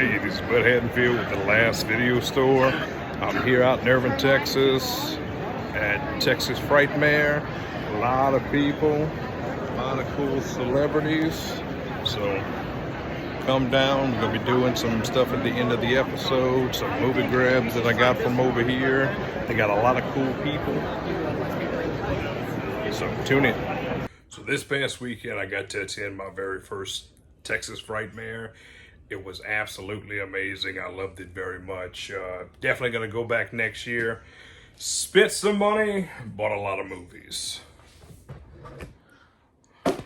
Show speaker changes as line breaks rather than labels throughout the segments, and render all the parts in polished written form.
Hey, this is Bud Haddonfield with the Last Video Store. I'm here out in Irving, Texas at Texas Frightmare. A lot of people, a lot of cool celebrities. So come down. We're going to be doing some stuff at the end of the episode, some movie grabs that I got from over here. They got a lot of cool people. So tune in. So this past weekend, I got to attend my very first Texas Frightmare. It was absolutely amazing. I loved it very much. Definitely going to go back next year. Spent some money, bought a lot of movies.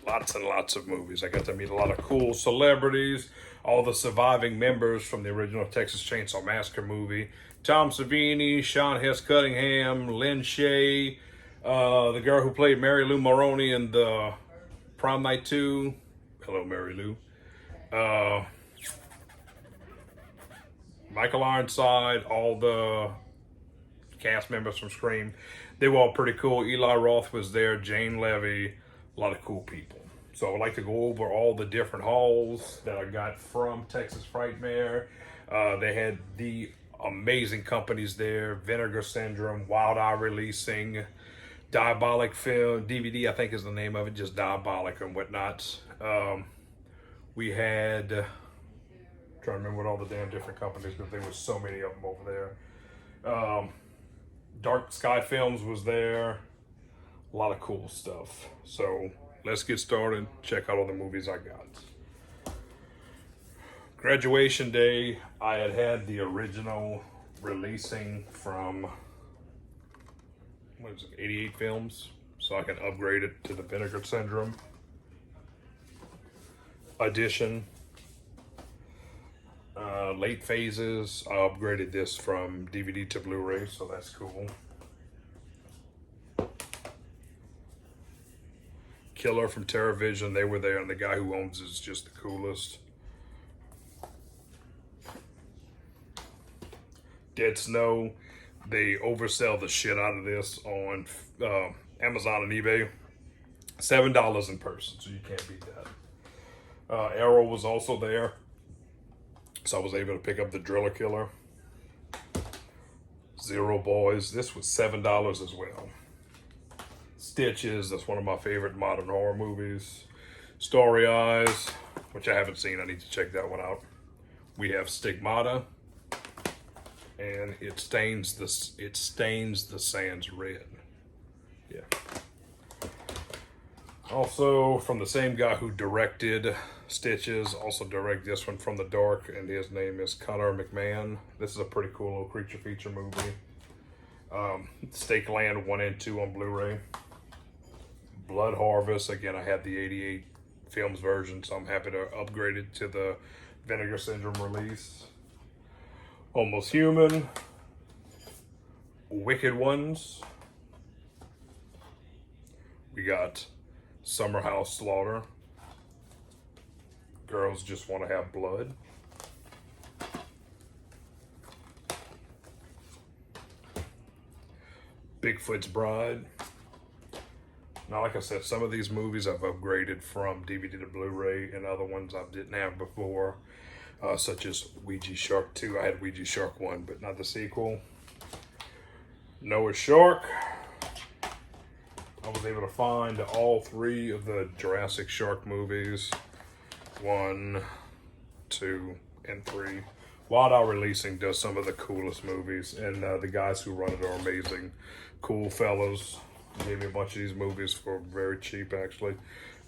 Lots and lots of movies. I got to meet a lot of cool celebrities, all the surviving members from the original Texas Chainsaw Massacre movie. Tom Savini, Sean Hess Cunningham, Lynn Shay, the girl who played Mary Lou Maroney in the Prom Night 2. Hello, Mary Lou. Michael Ironside, all the cast members from Scream. They were all pretty cool. Eli Roth was there, Jane Levy, a lot of cool people. So I would like to go over all the different hauls that I got from Texas Frightmare. They had the amazing companies there: Vinegar Syndrome, Wild Eye Releasing, Diabolic Film, DVD I think is the name of it, just Diabolic and whatnot. We had... trying to remember what all the damn different companies, because there was so many of them over there. Dark Sky Films was there. A lot of cool stuff. So let's get started. Check out all the movies I got. Graduation day, I had the original releasing from, what is it, 88 Films, so I can upgrade it to the Vinegar Syndrome edition. Late Phases, I upgraded this from DVD to Blu-ray, so that's cool. Killer from TerraVision, they were there, and the guy who owns it is just the coolest. Dead Snow, they oversell the shit out of this on Amazon and eBay. $7 in person, so you can't beat that. Arrow was also there, so I was able to pick up the Driller Killer. Zero Boys, this was $7 as well. Stitches, that's one of my favorite modern horror movies. Story Eyes, which I haven't seen, I need to check that one out. We have Stigmata, and it stains the sands red. Yeah. Also, from the same guy who directed Stitches, also directed this one, From the Dark, and his name is Connor McMahon. This is a pretty cool little creature feature movie. Stake Land 1 and 2 on Blu-ray. Blood Harvest, again, I had the 88 Films version, so I'm happy to upgrade it to the Vinegar Syndrome release. Almost Human. Wicked Ones. We got Summer House Slaughter. Girls Just Want to Have Blood. Bigfoot's Bride. Now, like I said, some of these movies I've upgraded from DVD to Blu-ray, and other ones I didn't have before, such as Ouija Shark 2. I had Ouija Shark 1, but not the sequel. Noah's Shark. I was able to find all 3 of the Jurassic Shark movies. 1, 2, and 3. Wild Eye Releasing does some of the coolest movies, and the guys who run it are amazing. Cool fellows. Gave me a bunch of these movies for very cheap, actually.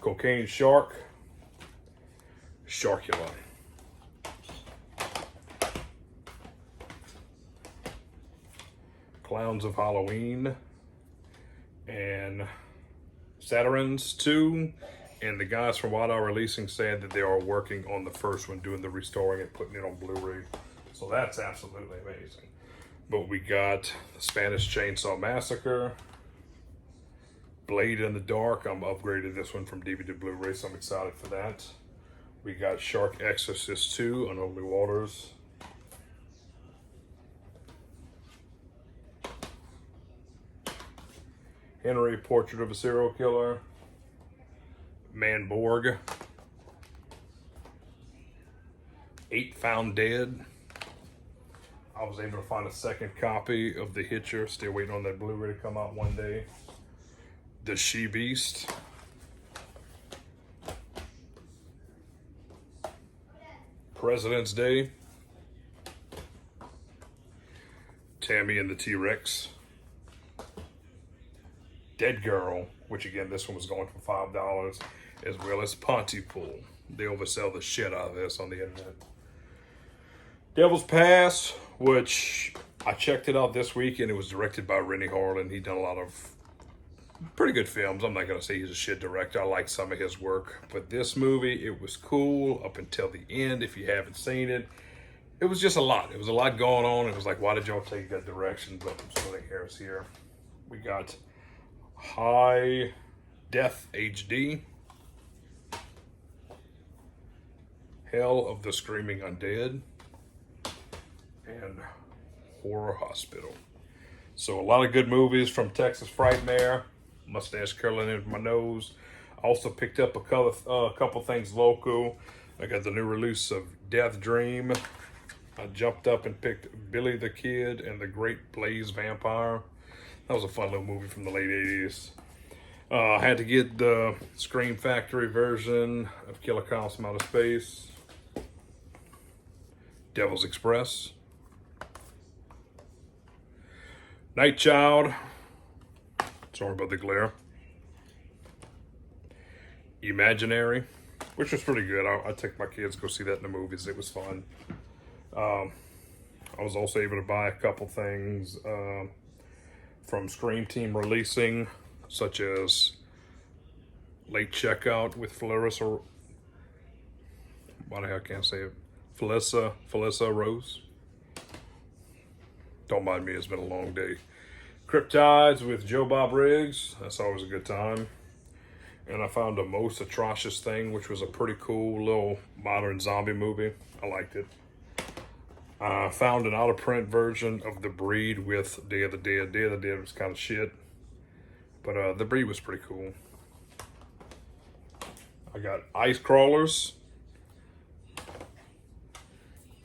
Cocaine Shark. Sharkula. Clowns of Halloween. And Saturn's 2. And the guys from Wild Eye Releasing said that they are working on the first one, doing the restoring and putting it on Blu-ray. So that's absolutely amazing. But we got the Spanish Chainsaw Massacre. Blade in the Dark. I'm upgraded this one from DVD to Blu-ray, so I'm excited for that. We got Shark Exorcist 2, Unholy Waters. Henry, Portrait of a Serial Killer. Manborg. 8 Found Dead. I was able to find a second copy of The Hitcher. Still waiting on that Blu-ray to come out one day. The She Beast. President's Day. Tammy and the T-Rex. Dead Girl, which again, this one was going for $5, as well as Pontypool. They oversell the shit out of this on the internet. Devil's Pass, which I checked it out this week, and it was directed by Rennie Harlan. He's done a lot of pretty good films. I'm not going to say he's a shit director. I like some of his work. But this movie, it was cool up until the end. If you haven't seen it, it was just a lot. It was a lot going on. It was like, why did y'all take that direction? But I'm splitting hairs here. We got High Death HD. Hell of the Screaming Undead. And Horror Hospital. So a lot of good movies from Texas Frightmare. Mustache curling in my nose. I also picked up a couple things local. I got the new release of Death Dream. I jumped up and picked Billy the Kid and the Great Blaze Vampire. That was a fun little movie from the late 80s. I had to get the Scream Factory version of Killer Clowns from Outer Space. Devil's Express. Night Child. Sorry about the glare. Imaginary, which was pretty good. I took my kids to go see that in the movies. It was fun. I was also able to buy a couple things from Scream Team Releasing, such as Late Checkout with Felissa. Why the hell can't I say it? Felissa Rose. Don't mind me, it's been a long day. Cryptides with Joe Bob Riggs. That's always a good time. And I found a Most Atrocious Thing, which was a pretty cool little modern zombie movie. I liked it. I found an out-of-print version of The Breed with Day of the Dead. Day of the Dead was kind of shit. But The Breed was pretty cool. I got Ice Crawlers.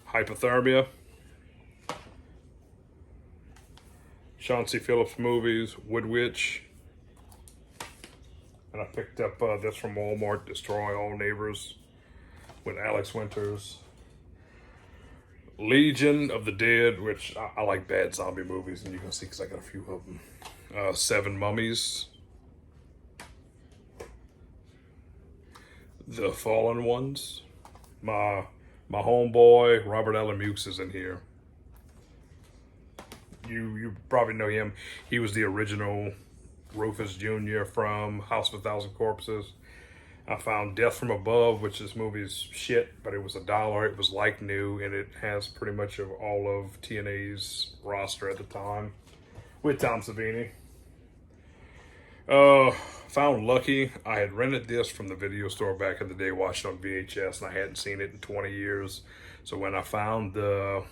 Hypothermia. Chauncey Phillips movies, Wood Witch. And I picked up this from Walmart, Destroy All Neighbors, with Alex Winters. Legion of the Dead, which I like bad zombie movies, and you can see because I got a few of them. Seven Mummies. The Fallen Ones. My homeboy, Robert Allen Mukes, is in here. You probably know him. He was the original Rufus Jr. from House of a Thousand Corpses. I found Death from Above, which this movie's shit, but it was $1. It was like new, and it has pretty much of all of TNA's roster at the time, with Tom Savini. Found Lucky. I had rented this from the video store back in the day, watched it on VHS, and I hadn't seen it in 20 years. So when I found the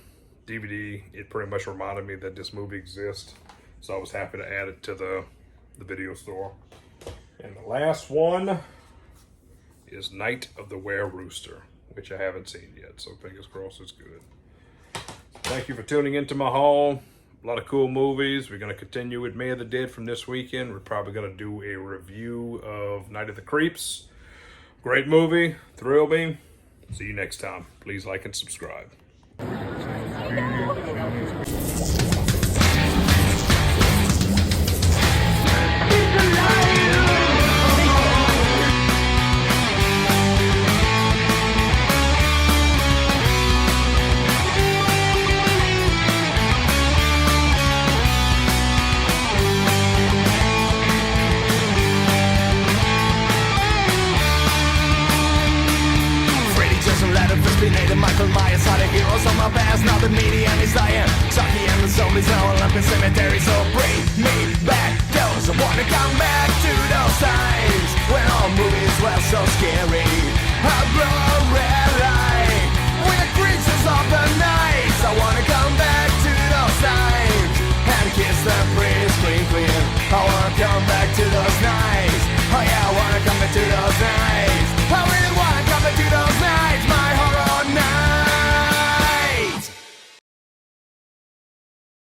DVD, it pretty much reminded me that this movie exists. So I was happy to add it to the video store. And the last one is Night of the Were-Rooster, which I haven't seen yet. So fingers crossed it's good. Thank you for tuning into my haul. A lot of cool movies. We're going to continue with May of the Dead from this weekend. We're probably going to do a review of Night of the Creeps. Great movie. Thrill me. See you next time. Please like and subscribe.
Michael Myers are the heroes of my past. Now the media is dying. Chucky and the zombies are all up in cemetery. So bring me back those. I wanna come back to those times when all movies were so scary. I blow a red light with a